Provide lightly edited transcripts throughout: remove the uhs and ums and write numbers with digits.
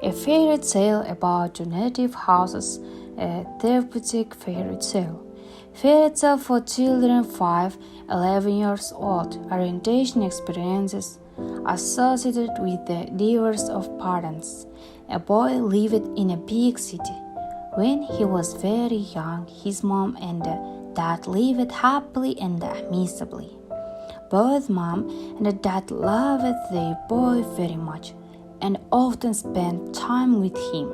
A fairy tale about two native houses, a therapeutic fairy tale. Fairy tale for children 5-11 years old. Orientation experiences associated with the divorce of parents. A boy lived in a big city. When he was very young, his mom and dad lived happily and amicably. Both mom and dad loved their boy very much and often spent time with him.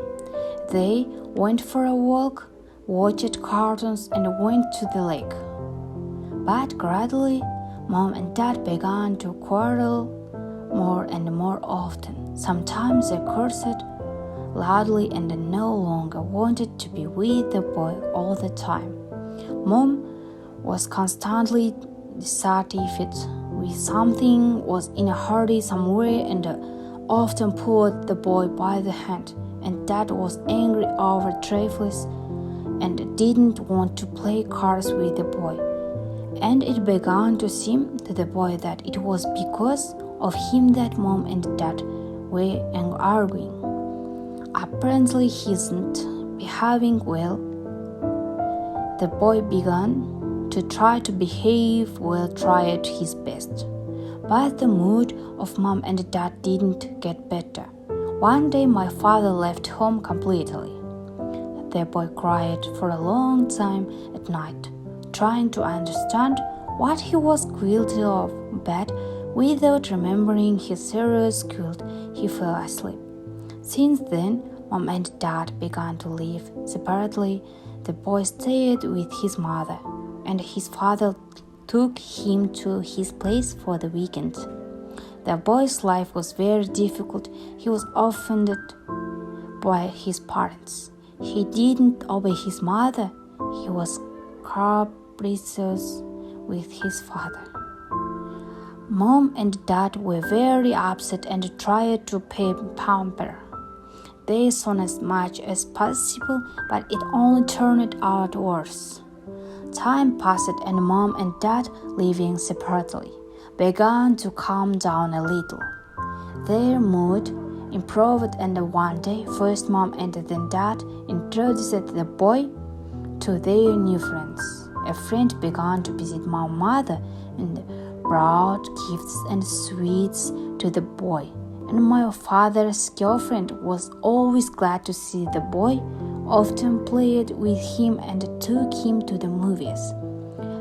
They went for a walk, watched cartoons, and went to the lake. But gradually, mom and dad began to quarrel more and more often. Sometimes they cursed loudly and no longer wanted to be with the boy all the time. Mom was constantly dissatisfied with something, was in a hurry somewhere, and often pulled the boy by the hand. And dad was angry over trifles and didn't want to play cards with the boy. And it began to seem to the boy that it was because of him that mom and dad were arguing. Apparently he isn't behaving well. The boy began to try to behave well, tried his best. But the mood of mom and dad didn't get better. One day my father left home completely. The boy cried for a long time at night, trying to understand what he was guilty of, but without remembering his serious guilt, he fell asleep. Since then, mom and dad began to live separately. The boy stayed with his mother, and his father took him to his place for the weekend. The boy's life was very difficult. He was offended by his parents. He didn't obey his mother. He was capricious with his father. Mom and dad were very upset and tried to pamper their son as much as possible, but it only turned out worse. Time passed and mom and dad, living separately, began to calm down a little. Their mood improved, and one day, first mom and then dad introduced the boy to their new friends. A friend began to visit my mother and brought gifts and sweets to the boy. And my father's girlfriend was always glad to see the boy, often played with him and took him to the movies.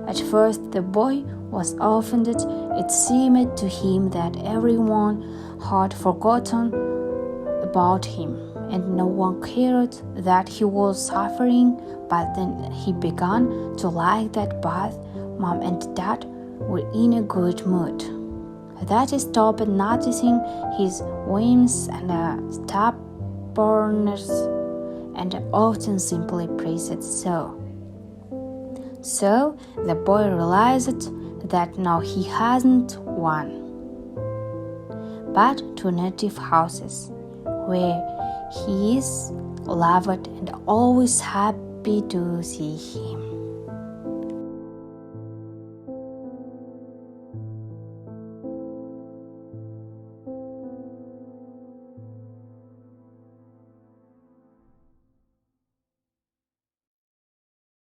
At first the boy was offended. It seemed to him that everyone had forgotten about him, and no one cared that he was suffering. But then he began to like that both mom and dad were in a good mood. That he stopped noticing his whims and stubbornness, and often simply praised it so. So the boy realized that now he hasn't one, but two native houses, where he is loved and always happy to see him.